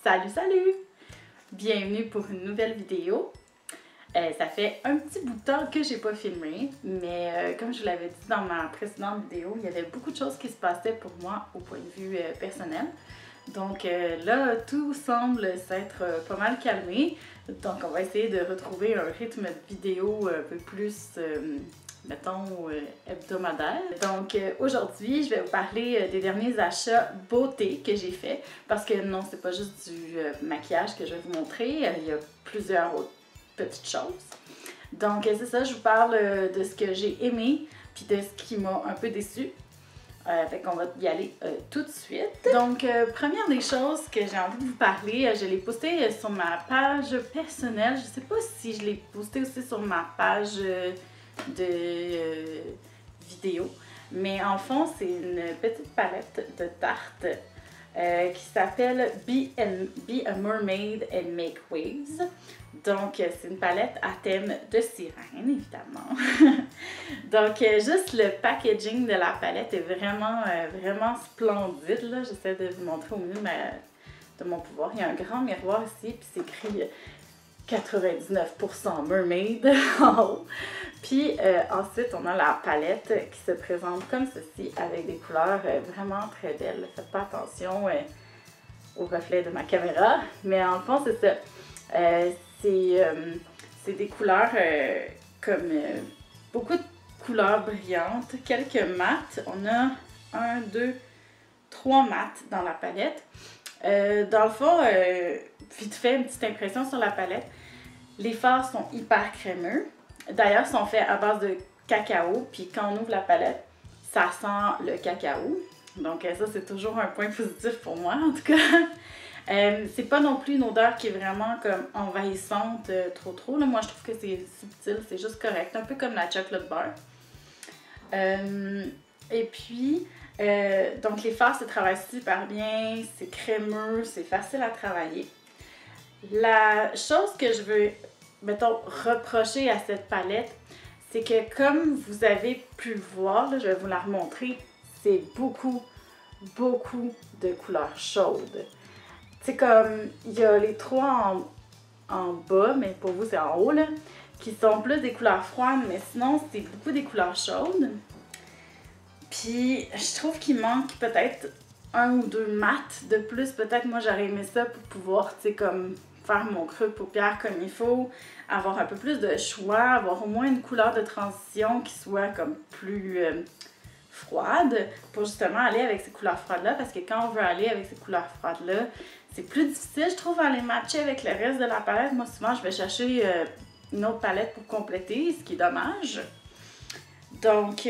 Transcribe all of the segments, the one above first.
Salut, salut! Bienvenue pour une nouvelle vidéo. Ça fait un petit bout de temps que j'ai pas filmé, mais comme je vous l'avais dit dans ma précédente vidéo, il y avait beaucoup de choses qui se passaient pour moi au point de vue personnel. Donc là, tout semble s'être pas mal calmé. Donc on va essayer de retrouver un rythme de vidéo un peu plus, mettons, hebdomadaire. Donc aujourd'hui, je vais vous parler des derniers achats beauté que j'ai fait. Parce que non, c'est pas juste du maquillage que je vais vous montrer, il y a plusieurs autres petites choses. Donc c'est ça, je vous parle de ce que j'ai aimé, puis de ce qui m'a un peu déçue. Fait qu'on va y aller tout de suite. Donc, première des choses que j'ai envie de vous parler, je l'ai posté sur ma page personnelle. Je sais pas si je l'ai posté aussi sur ma page de vidéo. Mais en fond, c'est une petite palette de tartes qui s'appelle Be a Mermaid and Make Waves. Donc, c'est une palette à thème de sirène, évidemment. Donc, juste le packaging de la palette est vraiment, vraiment splendide. J'essaie de vous montrer au mieux de mon pouvoir. Il y a un grand miroir ici, puis c'est écrit 99% Mermaid en haut. Puis ensuite, on a la palette qui se présente comme ceci, avec des couleurs vraiment très belles. Faites pas attention au reflet de ma caméra, mais en fond, c'est ça. C'est des couleurs comme beaucoup de couleurs brillantes, quelques mates. On a 1, 2, 3 mates dans la palette. Dans le fond, vite fait, une petite impression sur la palette. Les fards sont hyper crémeux. D'ailleurs, ils sont faits à base de cacao. Puis quand on ouvre la palette, ça sent le cacao. Donc ça, c'est toujours un point positif pour moi, en tout cas. C'est pas non plus une odeur qui est vraiment comme envahissante trop. Là. Moi, je trouve que c'est subtil, c'est juste correct. Un peu comme la chocolate bar. Et puis, donc les fards se travaillent super bien. C'est crémeux, c'est facile à travailler. La chose que je veux, mettons, reprocher à cette palette, c'est que comme vous avez pu le voir, là, je vais vous la remontrer, c'est beaucoup de couleurs chaudes. C'est comme, il y a les trois en bas, mais pour vous c'est en haut, là, qui sont plus des couleurs froides, mais sinon c'est beaucoup des couleurs chaudes. Puis je trouve qu'il manque peut-être 1 ou 2 mats de plus. Peut-être moi j'aurais aimé ça pour pouvoir, tu sais, comme faire mon creux de paupières comme il faut, avoir un peu plus de choix, avoir au moins une couleur de transition qui soit comme plus froide pour justement aller avec ces couleurs froides-là, parce que quand on veut aller avec ces couleurs froides-là, c'est plus difficile, je trouve, à les matcher avec le reste de la palette. Moi, souvent, je vais chercher une autre palette pour compléter, ce qui est dommage. Donc,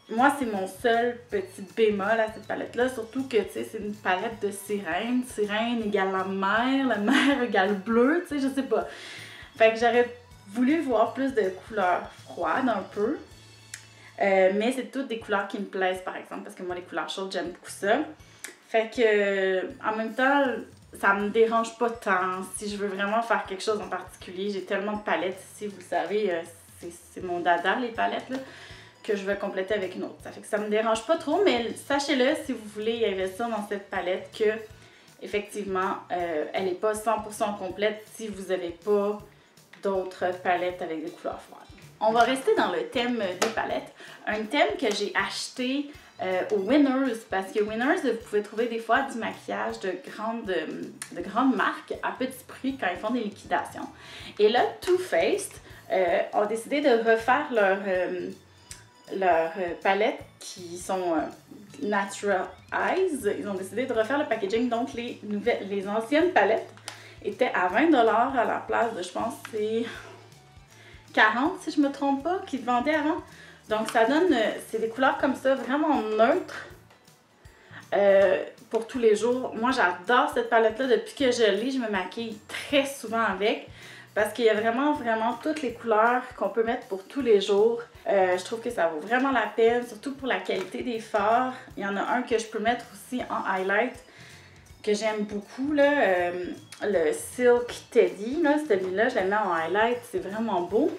moi, c'est mon seul petit bémol à cette palette-là, surtout que, tu sais, c'est une palette de sirène. Sirène égale la mer égale bleu, tu sais, je sais pas. Fait que j'aurais voulu voir plus de couleurs froides, un peu. Mais c'est toutes des couleurs qui me plaisent, par exemple, parce que moi, les couleurs chaudes, j'aime beaucoup ça. Fait que, en même temps, ça me dérange pas tant. Si je veux vraiment faire quelque chose en particulier, j'ai tellement de palettes ici, vous le savez, c'est mon dada, les palettes, là, que je vais compléter avec une autre. Ça fait que ça me dérange pas trop, mais sachez-le, si vous voulez investir dans cette palette, que, effectivement, elle n'est pas 100% complète si vous n'avez pas d'autres palettes avec des couleurs froides. On va rester dans le thème des palettes. Un thème que j'ai acheté au Winners, parce que Winners, vous pouvez trouver des fois du maquillage de grandes marques à petit prix quand ils font des liquidations. Et là, Too Faced ont décidé de refaire leur palette qui sont Natural Eyes. Ils ont décidé de refaire le packaging, donc les anciennes palettes étaient à 20$ à la place de, je pense, c'est 40 si je me trompe pas, qu'ils vendaient avant. Donc ça donne, c'est des couleurs comme ça, vraiment neutres pour tous les jours. Moi j'adore cette palette-là, depuis que je l'ai, je me maquille très souvent avec. Parce qu'il y a vraiment toutes les couleurs qu'on peut mettre pour tous les jours. Je trouve que ça vaut vraiment la peine, surtout pour la qualité des fards. Il y en a un que je peux mettre aussi en highlight, que j'aime beaucoup, là, le Silk Teddy, celui-là, je le mets en highlight, c'est vraiment beau.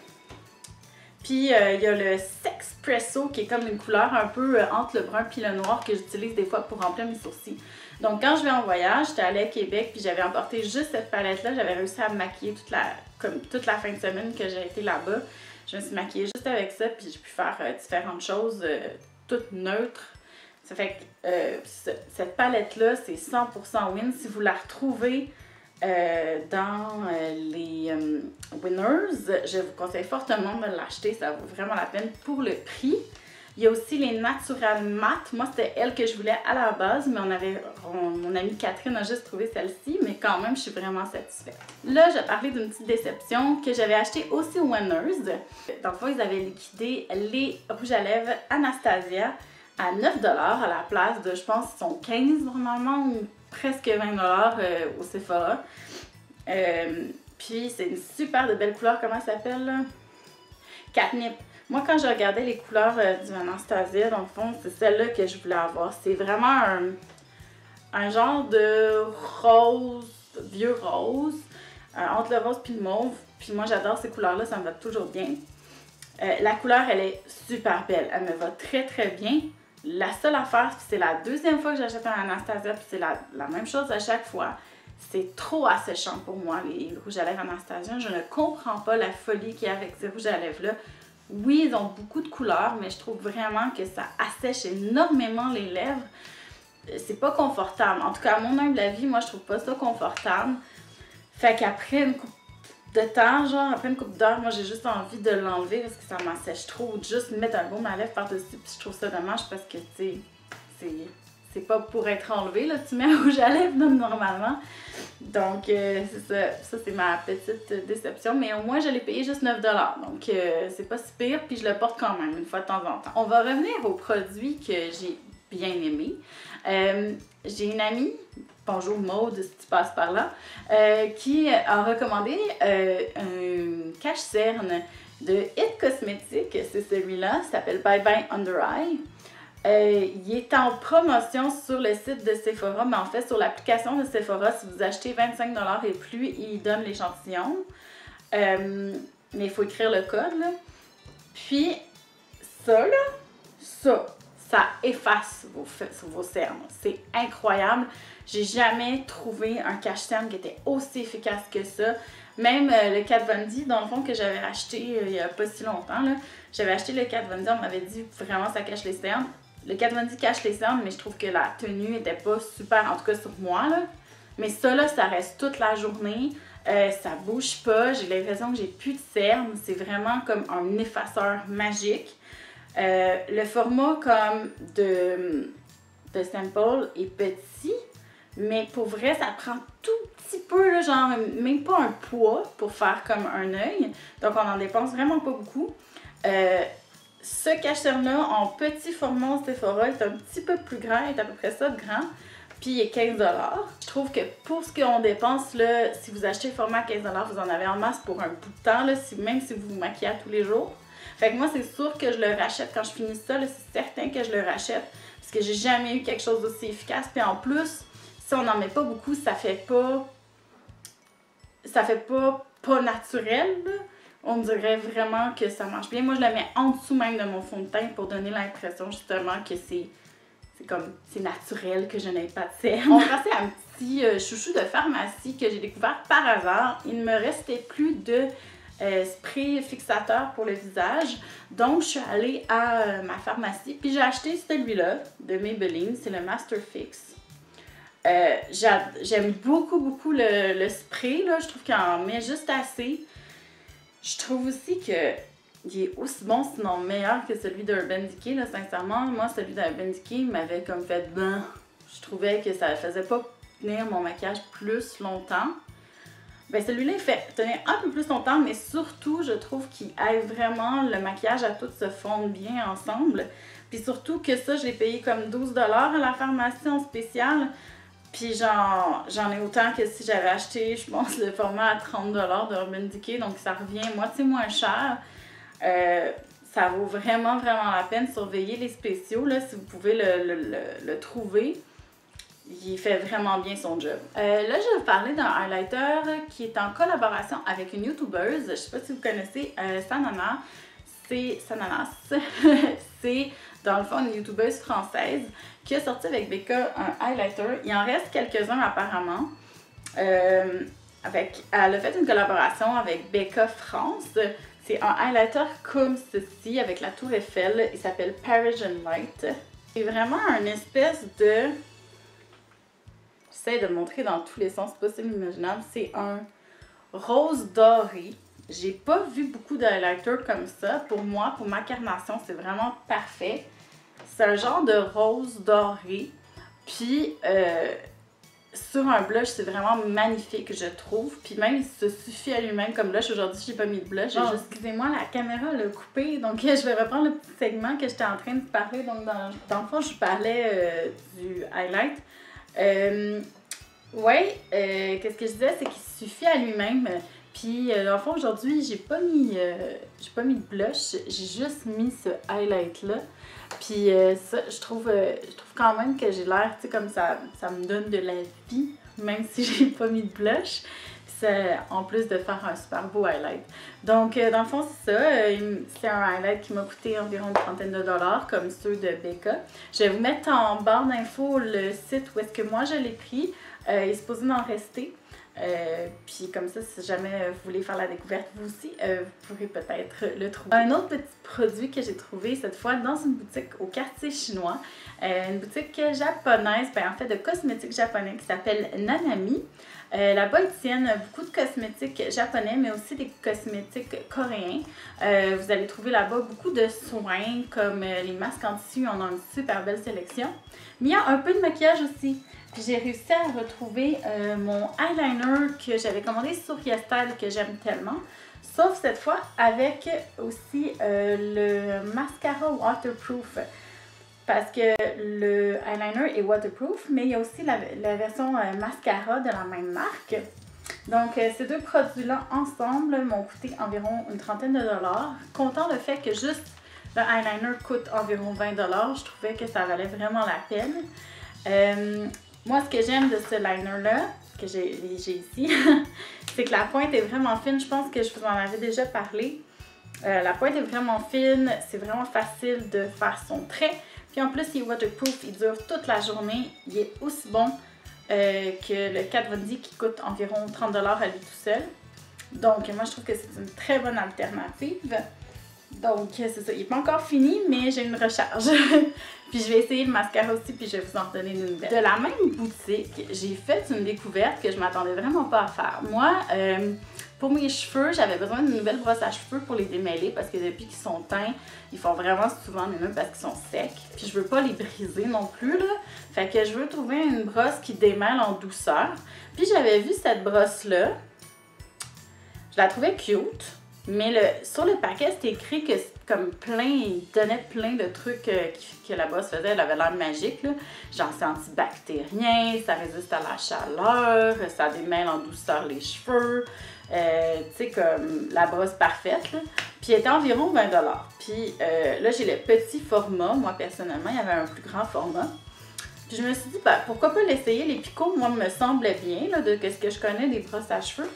Puis, il y a le Sex Espresso, qui est comme une couleur un peu entre le brun et le noir que j'utilise des fois pour remplir mes sourcils. Donc quand je vais en voyage, j'étais allée à Québec puis j'avais emporté juste cette palette-là. J'avais réussi à me maquiller toute la fin de semaine que j'ai été là-bas. Je me suis maquillée juste avec ça puis j'ai pu faire différentes choses toutes neutres. Ça fait que cette palette-là, c'est 100% Win. Si vous la retrouvez dans les Winners, je vous conseille fortement de l'acheter. Ça vaut vraiment la peine pour le prix. Il y a aussi les Natural Matte. Moi, c'était elle que je voulais à la base, mais mon amie Catherine a juste trouvé celle-ci, mais quand même, je suis vraiment satisfaite. Là, je vais parler d'une petite déception que j'avais achetée aussi au Winners. Dans le fond, ils avaient liquidé les rouges à lèvres Anastasia à 9 $ à la place de, je pense, ils sont 15 normalement, ou presque 20 $ au Sephora. Puis, c'est une super de belle couleur. Comment ça s'appelle, là? Catnip. Moi, quand je regardais les couleurs du Anastasia, dans le fond, c'est celle-là que je voulais avoir. C'est vraiment un genre de rose, vieux rose, entre le rose et le mauve. Puis moi, j'adore ces couleurs-là, ça me va toujours bien. La couleur, elle est super belle. Elle me va très, très bien. La seule affaire, c'est la deuxième fois que j'achète un Anastasia, puis c'est la même chose à chaque fois. C'est trop asséchant pour moi, les rouges à lèvres Anastasia. Je ne comprends pas la folie qu'il y a avec ces rouges à lèvres-là. Oui, ils ont beaucoup de couleurs, mais je trouve vraiment que ça assèche énormément les lèvres. C'est pas confortable. En tout cas, à mon humble avis, moi, je trouve pas ça confortable. Fait qu'après une coupe de temps, genre, après une coupe d'heure, moi, j'ai juste envie de l'enlever parce que ça m'assèche trop. Ou de juste mettre un baume à lèvres par-dessus. Puis je trouve ça dommage parce que, tu sais, c'est pas pour être enlevé, là. Tu mets un rouge à lèvres, normalement. Donc, c'est ça. Ça, c'est ma petite déception. Mais au moins, je l'ai payé juste 9 $. Donc, c'est pas si pire. Puis, je le porte quand même, une fois de temps en temps. On va revenir aux produits que j'ai bien aimés. J'ai une amie, bonjour Maude, si tu passes par là, qui a recommandé un cache-cerne de It Cosmetics. C'est celui-là. Ça s'appelle Bye Bye Under Eye. Il est en promotion sur le site de Sephora, mais en fait sur l'application de Sephora, si vous achetez 25 $ et plus, il donne l'échantillon. Mais il faut écrire le code, là. Puis, ça, là, ça efface vos cernes. C'est incroyable. J'ai jamais trouvé un cache-cerne qui était aussi efficace que ça. Même le Kat Von D, dans le fond, que j'avais acheté il n'y a pas si longtemps, là. J'avais acheté le Kat Von D, on m'avait dit vraiment ça cache les cernes. Le Kat Von D cache les cernes, mais je trouve que la tenue était pas super, en tout cas sur moi, là. Mais ça, là, ça reste toute la journée. Ça bouge pas. J'ai l'impression que j'ai plus de cernes. C'est vraiment comme un effaceur magique. Le format comme de sample est petit, mais pour vrai, ça prend tout petit peu, là, genre même pas un poids pour faire comme un œil. Donc, on en dépense vraiment pas beaucoup. Ce cache-cerne-là, en petit format Sephora, est un petit peu plus grand, il est à peu près ça de grand, puis il est 15 $. Je trouve que pour ce qu'on dépense, là, si vous achetez le format 15 $, vous en avez en masse pour un bout de temps, là, même si vous vous maquillez à tous les jours. Fait que moi, c'est sûr que je le rachète quand je finis ça, là, c'est certain que je le rachète, parce que j'ai jamais eu quelque chose d'aussi efficace. Puis en plus, si on n'en met pas beaucoup, ça fait pas naturel, là. On dirait vraiment que ça marche bien. Moi, je le mets en dessous même de mon fond de teint pour donner l'impression justement que c'est naturel, que je n'ai pas de cernes. On va passer à un petit chouchou de pharmacie que j'ai découvert par hasard. Il ne me restait plus de spray fixateur pour le visage. Donc, je suis allée à ma pharmacie puis j'ai acheté celui-là de Maybelline. C'est le Master Fix. J'aime beaucoup le spray, là. Je trouve qu'il en met juste assez. Je trouve aussi qu'il est aussi bon, sinon meilleur que celui d'Urban Decay, là, sincèrement. Moi, celui d'Urban Decay m'avait comme fait ben. Je trouvais que ça ne faisait pas tenir mon maquillage plus longtemps. Ben celui-là, il fait tenir un peu plus longtemps, mais surtout, je trouve qu'il aide vraiment le maquillage à tout se fondre bien ensemble. Puis surtout que ça, je l'ai payé comme 12 $ à la pharmacie en spécial. Puis j'en ai autant que si j'avais acheté, je pense, le format à 30 $ d'Urban Decay. Donc ça revient moitié moins cher. Ça vaut vraiment la peine. Surveiller les spéciaux, là, si vous pouvez le trouver. Il fait vraiment bien son job. Là, je vais vous parler d'un highlighter qui est en collaboration avec une YouTubeuse. Je ne sais pas si vous connaissez Sanana. c'est Sananas. C'est dans le fond une youtubeuse française qui a sorti avec Becca un highlighter. Il en reste quelques-uns apparemment. Elle a fait une collaboration avec Becca France. C'est un highlighter comme ceci avec la tour Eiffel. Il s'appelle Parisian Light. C'est vraiment une espèce de... J'essaie de le montrer dans tous les sens possibles et imaginables. C'est un rose doré. J'ai pas vu beaucoup de highlighters comme ça. Pour moi, pour ma carnation, c'est vraiment parfait. C'est un genre de rose doré. Puis, sur un blush, c'est vraiment magnifique, je trouve. Puis même, il se suffit à lui-même comme blush. Aujourd'hui, j'ai pas mis de blush. Excusez-moi, la caméra l'a coupé. Donc, je vais reprendre le petit segment que j'étais en train de parler. Donc, dans le fond, je parlais du highlight. Qu'est-ce que je disais, c'est qu'il suffit à lui-même. Puis, dans le fond, aujourd'hui, j'ai pas mis de blush. J'ai juste mis ce highlight-là. Puis ça, je trouve quand même que j'ai l'air, tu sais, comme ça me donne de la vie, même si j'ai pas mis de blush. En plus de faire un super beau highlight. Donc, dans le fond, c'est ça. C'est un highlight qui m'a coûté environ une trentaine de dollars, comme ceux de Becca. Je vais vous mettre en barre d'infos le site où est-ce que moi je l'ai pris. Il est supposé d'en rester. Puis comme ça, si jamais vous voulez faire la découverte vous aussi, vous pourrez peut-être le trouver. Un autre petit produit que j'ai trouvé cette fois dans une boutique au quartier chinois, une boutique japonaise, en fait de cosmétiques japonais qui s'appelle Nanami. Là-bas, ils tiennent beaucoup de cosmétiques japonais, mais aussi des cosmétiques coréens. Vous allez trouver là-bas beaucoup de soins, comme les masques en tissu, on a une super belle sélection. Mais il y a un peu de maquillage aussi. Puis j'ai réussi à retrouver mon eyeliner que j'avais commandé sur YesStyle, que j'aime tellement. Sauf cette fois avec aussi le mascara waterproof. Parce que le eyeliner est waterproof, mais il y a aussi la version mascara de la même marque. Donc, ces deux produits-là ensemble m'ont coûté environ une trentaine de dollars. Comptant le fait que juste le eyeliner coûte environ 20 dollars, je trouvais que ça valait vraiment la peine. Moi, ce que j'aime de ce liner-là, que j'ai ici, c'est que la pointe est vraiment fine. Je pense que je vous en avais déjà parlé. La pointe est vraiment fine, c'est vraiment facile de faire son trait. Puis en plus, il est waterproof, il dure toute la journée. Il est aussi bon que le Kat Von D qui coûte environ 30 dollars à lui tout seul. Donc, moi, je trouve que c'est une très bonne alternative. Donc, c'est ça. Il n'est pas encore fini, mais j'ai une recharge. Puis je vais essayer le mascara aussi, puis je vais vous en redonner une nouvelle. De la même boutique, j'ai fait une découverte que je m'attendais vraiment pas à faire. Moi, pour mes cheveux, j'avais besoin d'une nouvelle brosse à cheveux pour les démêler parce que depuis qu'ils sont teints, ils font vraiment souvent des nœuds parce qu'ils sont secs. Puis je veux pas les briser non plus, là. Fait que je veux trouver une brosse qui démêle en douceur. Puis j'avais vu cette brosse-là. Je la trouvais cute. Mais sur le paquet, c'était écrit que comme il donnait plein de trucs que la brosse faisait. Elle avait l'air magique, là. Genre, c'est antibactérien, ça résiste à la chaleur, ça démêle en douceur les cheveux. Tu sais, comme la brosse parfaite, là. Puis elle était environ 20 dollars. Puis là, j'ai le petit format. Moi, personnellement, il y avait un plus grand format. Puis je me suis dit, pourquoi pas l'essayer? Les picots, moi, me semblaient bien, là, de ce que je connais des brosses à cheveux.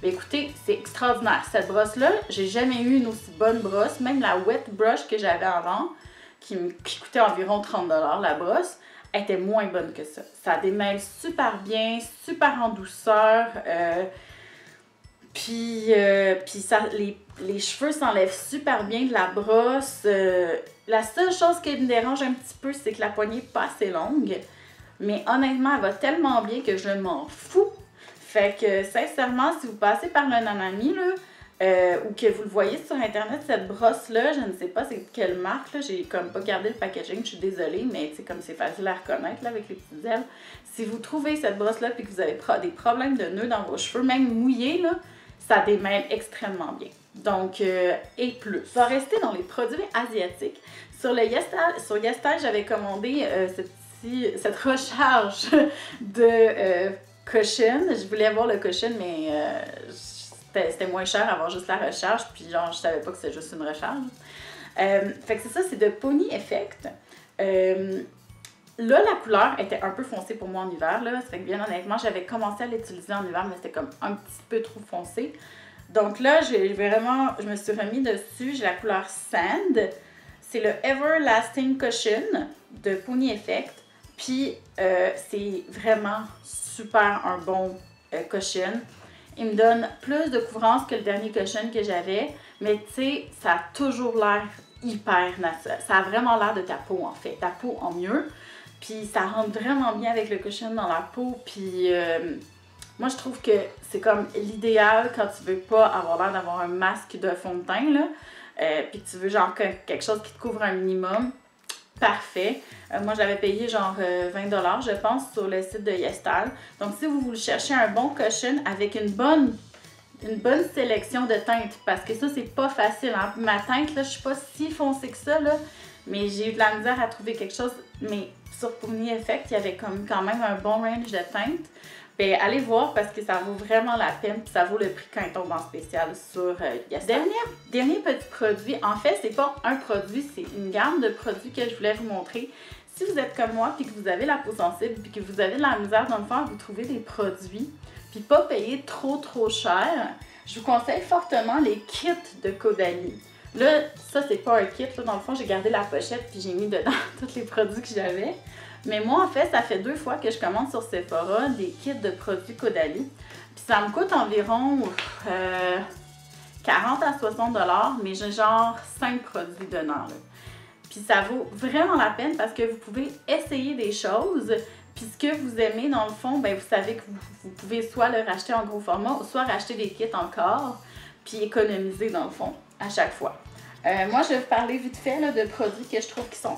Mais écoutez, c'est extraordinaire. Cette brosse-là, j'ai jamais eu une aussi bonne brosse. Même la wet brush que j'avais avant, qui coûtait environ 30 dollars la brosse, était moins bonne que ça. Ça démêle super bien, super en douceur. Puis les cheveux s'enlèvent super bien de la brosse. La seule chose qui me dérange un petit peu, c'est que la poignée n'est pas assez longue. Mais honnêtement, elle va tellement bien que je m'en fous. Fait que, sincèrement, si vous passez par le Nanami, là, ou que vous le voyez sur Internet, cette brosse-là, je ne sais pas c'est quelle marque, là, j'ai comme pas gardé le packaging, je suis désolée, mais c'est comme c'est facile à reconnaître, là, avec les petites ailes. Si vous trouvez cette brosse-là et que vous avez des problèmes de nœuds dans vos cheveux, même mouillés, là, ça démêle extrêmement bien. Donc, et plus. Je vais rester dans les produits asiatiques. Sur YesStyle, j'avais commandé cette recharge de... cushion. Je voulais avoir le cushion, mais c'était moins cher avoir juste la recharge, puis genre, je savais pas que c'était juste une recharge. Fait que c'est ça, c'est de Pony Effect. Là, la couleur était un peu foncée pour moi en hiver, là. Ça fait que bien honnêtement, j'avais commencé à l'utiliser en hiver, mais c'était comme un petit peu trop foncé. Donc là, je me suis remis dessus. J'ai la couleur Sand. C'est le Everlasting Cushion de Pony Effect. Puis, c'est vraiment super un bon cushion. Il me donne plus de couvrance que le dernier cushion que j'avais. Mais tu sais, ça a toujours l'air hyper naturel. Ça a vraiment l'air de ta peau, en fait. Ta peau en mieux. Puis, ça rentre vraiment bien avec le cushion dans la peau. Puis, moi, je trouve que c'est comme l'idéal quand tu veux pas avoir l'air d'avoir un masque de fond de teint, là. Puis que tu veux genre quelque chose qui te couvre un minimum. Parfait. Moi, je l'avais payé genre 20$, je pense, sur le site de Yestal. Donc, si vous voulez chercher un bon cushion avec une bonne sélection de teintes, parce que ça, c'est pas facile. Hein? Ma teinte, là, je suis pas si foncée que ça, là, mais j'ai eu de la misère à trouver quelque chose. Mais sur Pony Effect, il y avait quand même un bon range de teintes. Bien, allez voir parce que ça vaut vraiment la peine puis ça vaut le prix quand il tombe en spécial sur Yestal. Dernier petit produit, en fait, c'est pas un produit, c'est une gamme de produits que je voulais vous montrer. Si vous êtes comme moi puis que vous avez la peau sensible puis que vous avez de la misère dans le fond à vous trouver des produits puis pas payer trop cher, je vous conseille fortement les kits de Caudalie. Là, ça c'est pas un kit, là, dans le fond j'ai gardé la pochette puis j'ai mis dedans tous les produits que j'avais. Mais moi, en fait, ça fait 2 fois que je commande sur Sephora des kits de produits Caudalie. Puis ça me coûte environ 40 à 60$, mais j'ai genre 5 produits dedans. Là. Puis ça vaut vraiment la peine parce que vous pouvez essayer des choses. Puis ce que vous aimez, dans le fond, ben vous savez que vous pouvez soit le racheter en gros format ou soit racheter des kits encore. Puis économiser, dans le fond, à chaque fois. Moi, je vais vous parler vite fait là, de produits que je trouve qui sont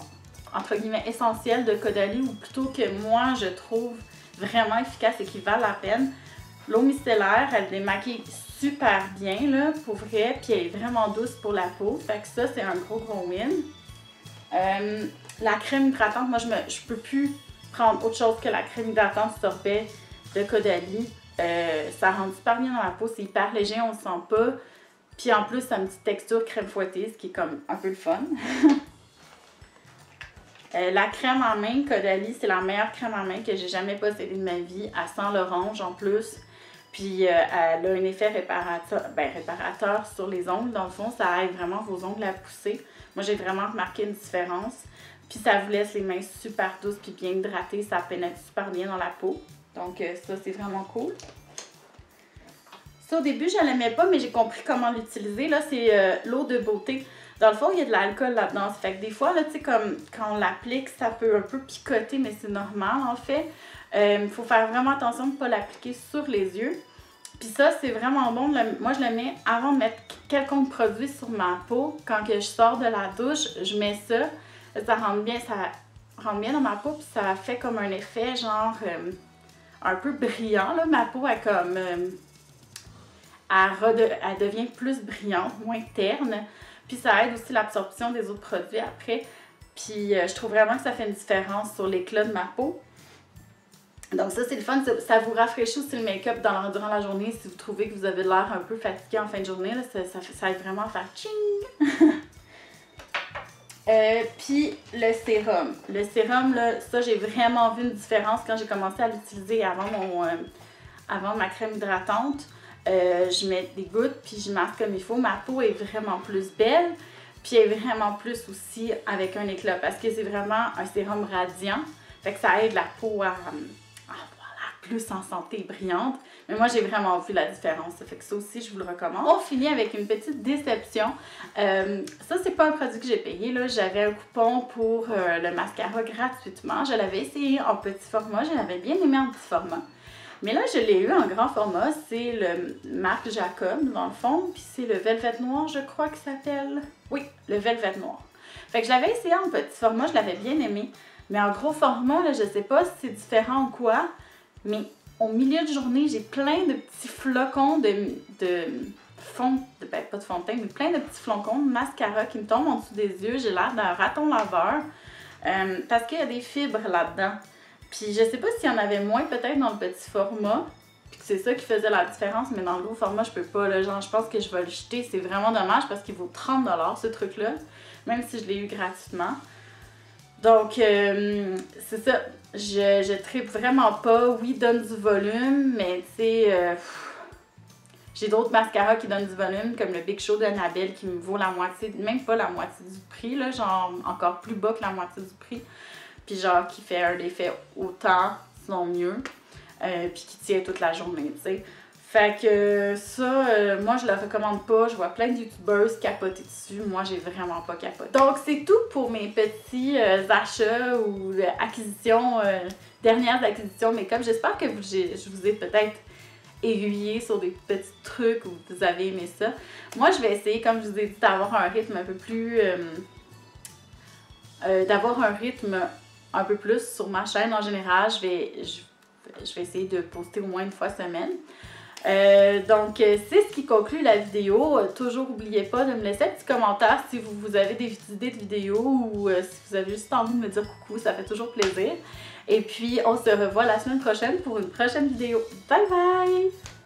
entre guillemets essentiels de Caudalie ou plutôt que moi je trouve vraiment efficace et qui valent la peine. L'eau micellaire, elle démaquille super bien là, pour vrai, puis elle est vraiment douce pour la peau. Fait que ça, c'est un gros win. La crème hydratante, moi je peux plus prendre autre chose que la crème hydratante sorbet de Caudalie. Ça rentre super bien dans la peau, c'est hyper léger, on ne sent pas. Puis en plus, ça a une petite texture crème fouettée, ce qui est comme un peu le fun. La crème en main Caudalie, c'est la meilleure crème en main que j'ai jamais possédée de ma vie. Elle sent l'orange en plus. Puis elle a un effet réparateur sur les ongles. Dans le fond, ça aide vraiment vos ongles à pousser. Moi, j'ai vraiment remarqué une différence. Puis ça vous laisse les mains super douces puis bien hydratées. Ça pénètre super bien dans la peau. Donc ça, c'est vraiment cool. Ça, au début, je ne l'aimais pas, mais j'ai compris comment l'utiliser. Là, c'est l'eau de beauté. Dans le fond, il y a de l'alcool là-dedans. Ça fait que des fois, là, tu sais, comme quand on l'applique, ça peut un peu picoter, mais c'est normal, en fait. Il faut faire vraiment attention de ne pas l'appliquer sur les yeux. Puis ça, c'est vraiment bon. Moi, je le mets avant de mettre quelconque produit sur ma peau. Quand que je sors de la douche, je mets ça. Ça rentre bien dans ma peau, puis ça fait comme un effet, genre, un peu brillant, là. Ma peau est comme... elle devient plus brillante, moins terne. Puis ça aide aussi l'absorption des autres produits après. Puis je trouve vraiment que ça fait une différence sur l'éclat de ma peau. Donc ça, c'est le fun. Ça vous rafraîchit aussi le make-up durant la journée. Si vous trouvez que vous avez l'air un peu fatigué en fin de journée, là, ça aide vraiment à faire ching! Puis le sérum. Le sérum, là, ça, j'ai vraiment vu une différence quand j'ai commencé à l'utiliser avant ma crème hydratante. Je mets des gouttes, puis je masque comme il faut. Ma peau est vraiment plus belle, puis elle est vraiment plus aussi avec un éclat, parce que c'est vraiment un sérum radiant. Fait que ça aide la peau à voilà, plus en santé, brillante. Mais moi, j'ai vraiment vu la différence. Ça fait que ça aussi, je vous le recommande. On finit avec une petite déception. Ça, c'est pas un produit que j'ai payé, là. J'avais un coupon pour le mascara gratuitement. Je l'avais essayé en petit format. Je l'avais bien aimé en petit format. Mais là, je l'ai eu en grand format. C'est le Marc Jacob, dans le fond. Puis c'est le Velvet Noir, je crois qu'il s'appelle. Oui, le Velvet Noir. Fait que je l'avais essayé en petit format. Je l'avais bien aimé. Mais en gros format, là, je sais pas si c'est différent ou quoi. Mais au milieu de journée, j'ai plein de petits flocons de fond, ben pas de fond de teint, mais plein de petits flocons de mascara qui me tombent en dessous des yeux. J'ai l'air d'un raton laveur. Parce qu'il y a des fibres là-dedans. Puis je sais pas s'il y en avait moins peut-être dans le petit format, puis que c'est ça qui faisait la différence, mais dans le gros format, je peux pas, là, genre, je pense que je vais le jeter. C'est vraiment dommage parce qu'il vaut 30$ ce truc-là, même si je l'ai eu gratuitement. Donc, c'est ça, je tripe vraiment pas. Oui, donne du volume, mais tu sais, je J'ai d'autres mascaras qui donnent du volume, comme le Big Show d'Annabelle qui me vaut la moitié, même pas la moitié du prix, là, genre encore plus bas que la moitié du prix. Puis genre qui fait un effet autant, sinon mieux, puis qui tient toute la journée, tu sais. Fait que ça, moi je le recommande pas. Je vois plein de youtubeuses capoter dessus. Moi j'ai vraiment pas capoté. Donc c'est tout pour mes petits achats ou acquisitions, dernières acquisitions make-up. J'espère que je vous ai peut-être aiguillé sur des petits trucs où vous avez aimé ça. Moi je vais essayer, comme je vous ai dit, d'avoir un rythme un peu plus... d'avoir un rythme un peu plus sur ma chaîne en général. Je vais essayer de poster au moins une fois semaine. Donc, c'est ce qui conclut la vidéo. Toujours, n'oubliez pas de me laisser un petit commentaire si vous avez des idées de vidéos ou si vous avez juste envie de me dire coucou, ça fait toujours plaisir. Et puis, on se revoit la semaine prochaine pour une prochaine vidéo. Bye bye!